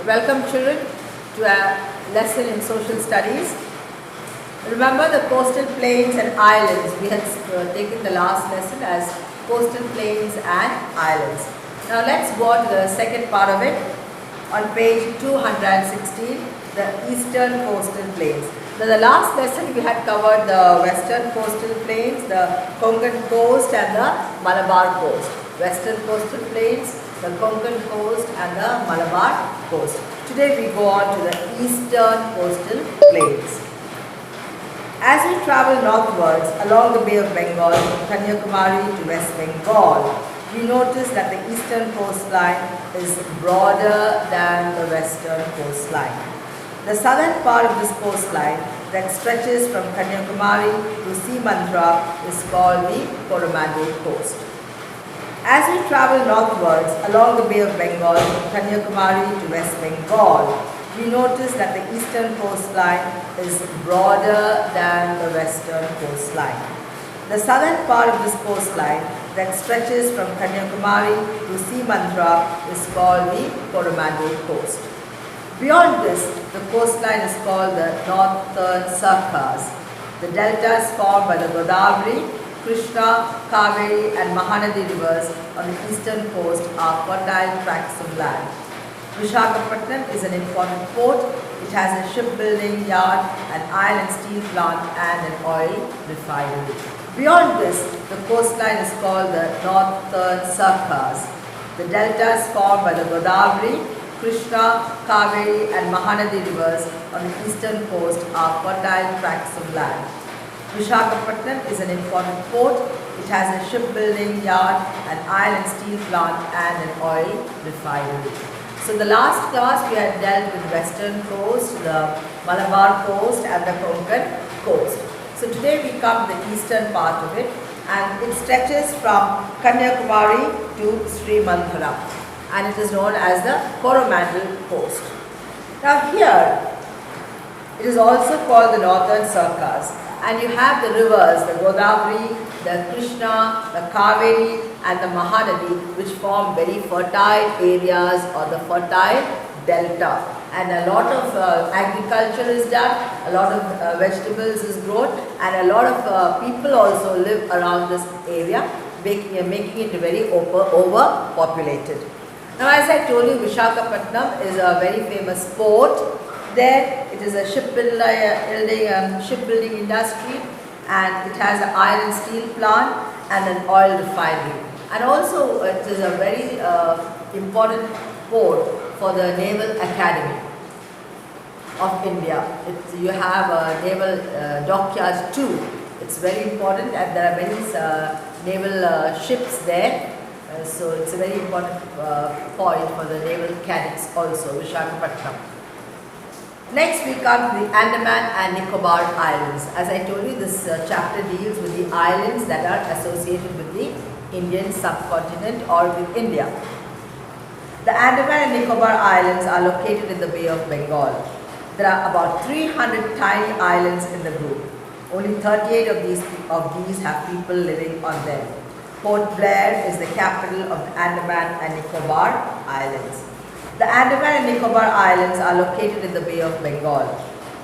Welcome children to a lesson in social studies. Remember the coastal plains and islands. We had taken the last lesson as coastal plains and islands. Now let's go on to the second part of it. On page 216, the eastern coastal plains. Now the last lesson we had covered the western coastal plains, the Konkan coast and the Malabar coast. Western coastal plains, the Konkan coast and the Malabar coast. Today we go on to the eastern coastal plains. As we travel northwards along the Bay of Bengal from Kanyakumari to West Bengal, we notice that the eastern coastline is broader than the western coastline. The southern part of this coastline that stretches from Kanyakumari to Simandra is called the Coromandel coast. As we travel northwards along the Bay of Bengal from Kanyakumari to West Bengal, we notice that the eastern coastline is broader than the western coastline. The southern part of this coastline that stretches from Kanyakumari to Simandra is called the Coromandel coast. Beyond this, the coastline is called the Northern Circles. The deltas formed by the Godavari, Krishna, Kaveri and Mahanadi rivers on the eastern coast are fertile tracts of land. Visakhapatnam is an important port. It has a shipbuilding yard, an iron and steel plant and an oil refinery. Beyond this, the coastline is called the Northern Circles. The deltas formed by the Godavari, Krishna, Kaveri and Mahanadi rivers on the eastern coast are fertile tracts of land. Visakhapatnam is an important port. It has a shipbuilding yard, an iron and steel plant and an oil refinery. So the last class we had dealt with western coast, the Malabar coast and the Konkan coast. So today we come to the eastern part of it and it stretches from Kanyakumari to Srimantharam and it is known as the Coromandel coast. Now here it is also called the Northern Circles and you have the rivers, the Godavari, the Krishna, the Kaveri and the Mahanadi which form very fertile areas or the fertile delta. And a lot of agriculture is done, a lot of vegetables is grown and a lot of people also live around this area, making it very overpopulated. Now as I told you, Visakhapatnam is a very famous port. There it is a shipbuilding industry and it has an iron and steel plant and an oil refinery. And also it is a very important port for the Naval Academy of India. You have a naval dockyard too. It's very important and there are many naval ships there. So it's a very important point for the naval cadets also, Visakhapatnam. Next we come to the Andaman and Nicobar Islands. As I told you, this chapter deals with the islands that are associated with the Indian subcontinent or with India. The Andaman and Nicobar Islands are located in the Bay of Bengal. There are about 300 tiny islands in the group. Only 38 of these have people living on them. Port Blair is the capital of the Andaman and Nicobar Islands. The Andaman and Nicobar Islands are located in the Bay of Bengal.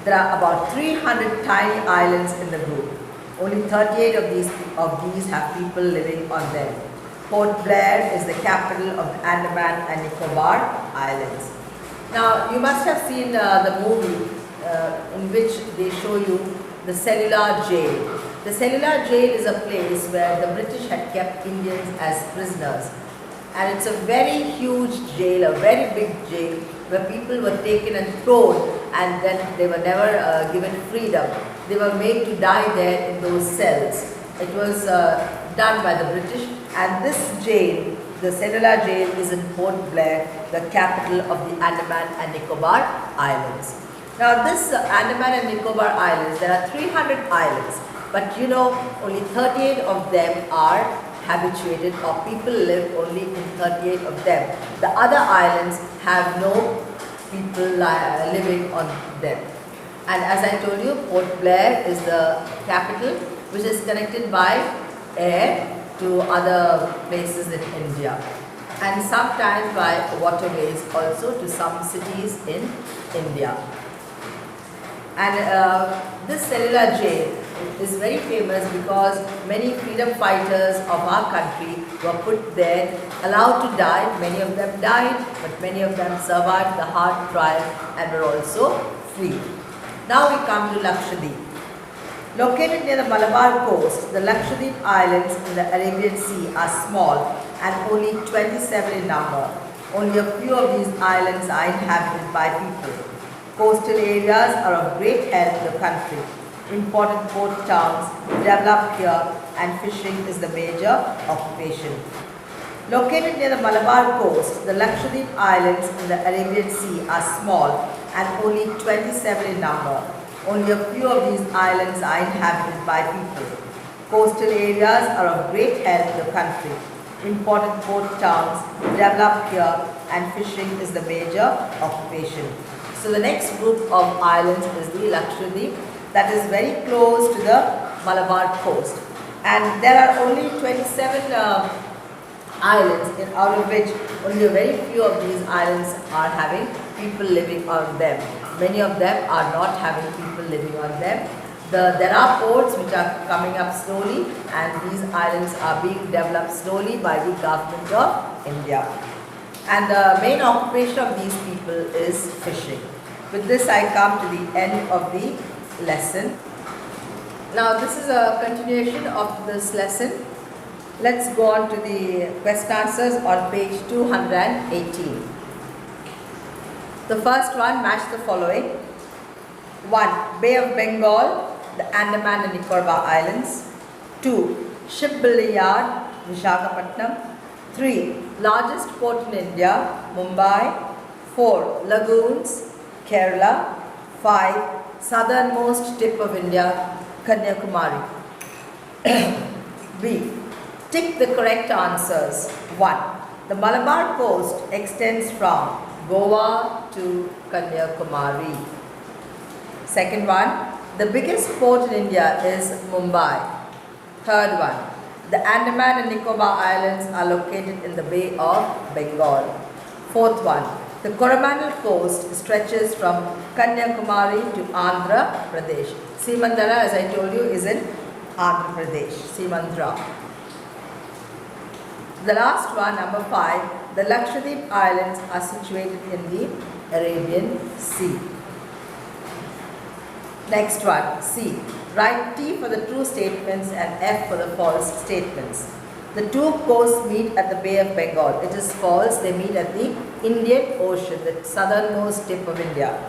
There are about 300 tiny islands in the group. Only 38 of these have people living on them. Port Blair is the capital of the Andaman and Nicobar Islands. Now you must have seen the movie in which they show you the cellular jail. The cellular jail is a place where the British had kept Indians as prisoners. And it's a very huge jail, a very big jail where people were taken and thrown and then they were never given freedom. They were made to die there in those cells. It was done by the British and this jail, the cellular jail, is in Port Blair, the capital of the Andaman and Nicobar Islands. Now this Andaman and Nicobar Islands, there are 300 islands, but you know only 38 of them are habituated or people live only in 38 of them. The other islands have no people living on them. And as I told you, Port Blair is the capital which is connected by air to other places in India. and sometimes by waterways also to some cities in India. And this cellular jail is very famous because many freedom fighters of our country were put there, allowed to die. Many of them died, but many of them survived the hard trial and were also free. Now we come to Lakshadweep. Located near the Malabar coast, the Lakshadweep Islands in the Arabian Sea are small and only 27 in number. Only a few of these islands are inhabited by people. Coastal areas are of great help to the country. Important port towns developed here and fishing is the major occupation. Located near the Malabar coast, the Lakshadweep Islands in the Arabian Sea are small and only 27 in number. Only a few of these islands are inhabited by people. Coastal areas are of great help to the country. Important port towns developed here and fishing is the major occupation. So the next group of islands is the Lakshadweep, that is very close to the Malabar coast. And there are only 27 islands, out of which only a very few of these islands are having people living on them. Many of them are not having people living on them. There are ports which are coming up slowly, and these islands are being developed slowly by the government of India. And the main occupation of these people is fishing. With this I come to the end of the lesson. Now this is a continuation of this lesson. Let's go on to the question answers on page 218. The first one, match the following. 1. Bay of Bengal, the Andaman and Nicobar Islands. 2. Shipbuilding Yard, Visakhapatnam. 3. Largest port in India, Mumbai. 4. Lagoons, Kerala. 5. Southernmost tip of India, Kanyakumari. B. Tick the correct answers. 1. The Malabar coast extends from Goa to Kanyakumari. Second one, the biggest port in India is Mumbai. Third one, the Andaman and Nicobar Islands are located in the Bay of Bengal. Fourth one, the Coromandel coast stretches from Kanyakumari to Andhra Pradesh. Simandara, as I told you, is in Andhra Pradesh. Simandra. The last one, number 5, the Lakshadweep Islands are situated in the Arabian Sea. Next one, C. Write T for the true statements and F for the false statements. The two coasts meet at the Bay of Bengal. It is false. They meet at the Indian Ocean, the southernmost tip of India.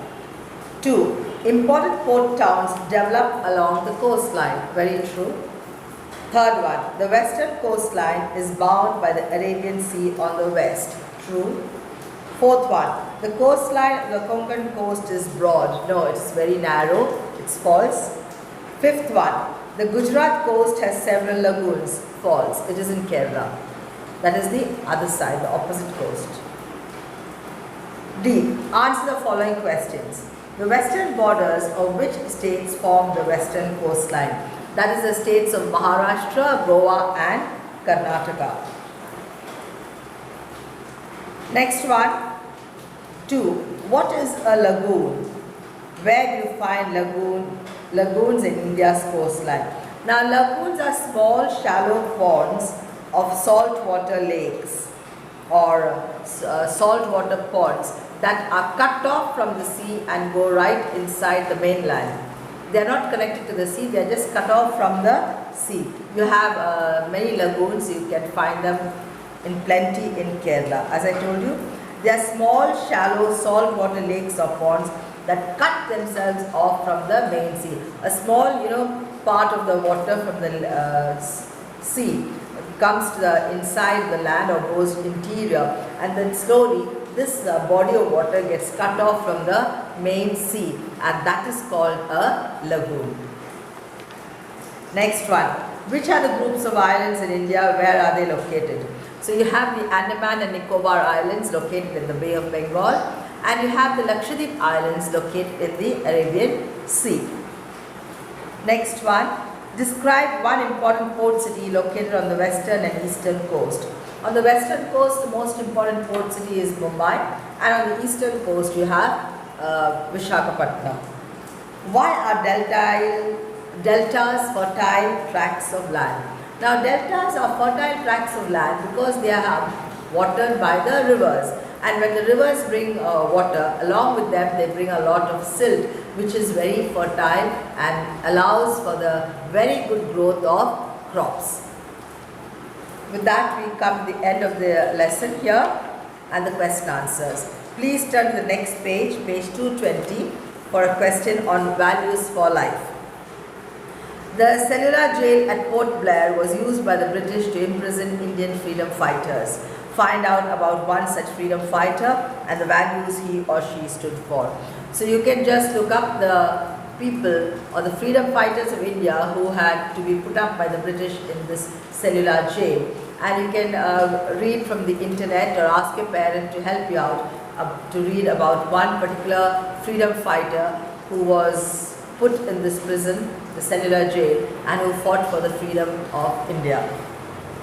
2. Important port towns develop along the coastline. Very true. Third one, the western coastline is bound by the Arabian Sea on the west. True. Fourth one, the coastline of the Konkan coast is broad. No, it's very narrow. It's false. Fifth one, the Gujarat coast has several lagoons. False. It is in Kerala. That is the other side, the opposite coast. D. Answer the following questions. The western borders of which states form the western coastline? That is the states of Maharashtra, Goa and Karnataka. Next one, 2. What is a lagoon? Where do you find lagoons in India's coastline? Now lagoons are small shallow ponds of saltwater lakes or saltwater ponds that are cut off from the sea and go right inside the mainland. They are not connected to the sea, they are just cut off from the sea. You have many lagoons, you can find them in plenty in Kerala. As I told you, they are small, shallow, saltwater lakes or ponds that cut themselves off from the main sea. A small, part of the water from the sea comes to the inside the land or goes interior, and then slowly this body of water gets cut off from the main sea, and that is called a lagoon. Next one, which are the groups of islands in India? Where are they located? So you have the Andaman and Nicobar Islands located in the Bay of Bengal, and you have the Lakshadweep Islands located in the Arabian Sea. Next one, describe one important port city located on the western and eastern coast. On the western coast, the most important port city is Mumbai, and on the eastern coast, you have Vishakhapatnam. Why are deltas fertile tracts of land? Now, deltas are fertile tracts of land because they are watered by the rivers, and when the rivers bring water, along with them they bring a lot of silt, which is very fertile and allows for the very good growth of crops. With that, we come to the end of the lesson here and the question answers. Please turn to the next page, page 220, for a question on values for life. The cellular jail at Port Blair was used by the British to imprison Indian freedom fighters. Find out about one such freedom fighter and the values he or she stood for. So you can just look up the people or the freedom fighters of India who had to be put up by the British in this cellular jail, and you can read from the internet or ask your parent to help you out to read about one particular freedom fighter who was put in this prison, the cellular jail, and who fought for the freedom of India.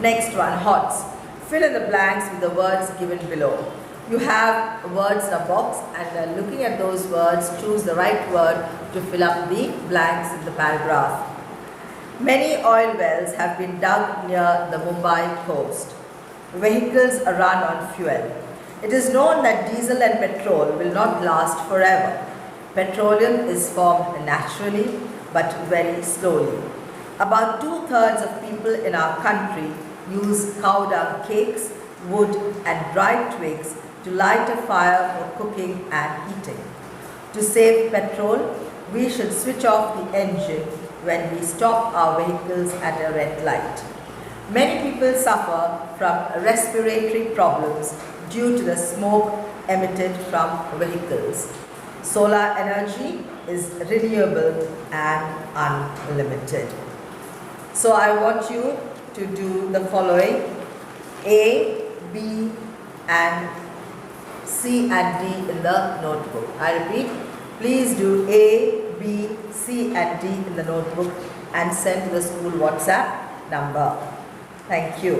Next one, HOTS. Fill in the blanks with the words given below. You have words in a box, and looking at those words, choose the right word to fill up the blanks in the paragraph. Many oil wells have been dug near the Mumbai coast. Vehicles are run on fuel. It is known that diesel and petrol will not last forever. Petroleum is formed naturally but very slowly. About 2/3 of people in our country use cow dung cakes, wood and dried twigs to light a fire for cooking and heating. To save petrol, we should switch off the engine when we stop our vehicles at a red light. Many people suffer from respiratory problems due to the smoke emitted from vehicles. Solar energy is renewable and unlimited. So I want you to do the following: A, B and C and D in the notebook. I repeat, please do A, B, C and D in the notebook and send to the school WhatsApp number. Thank you.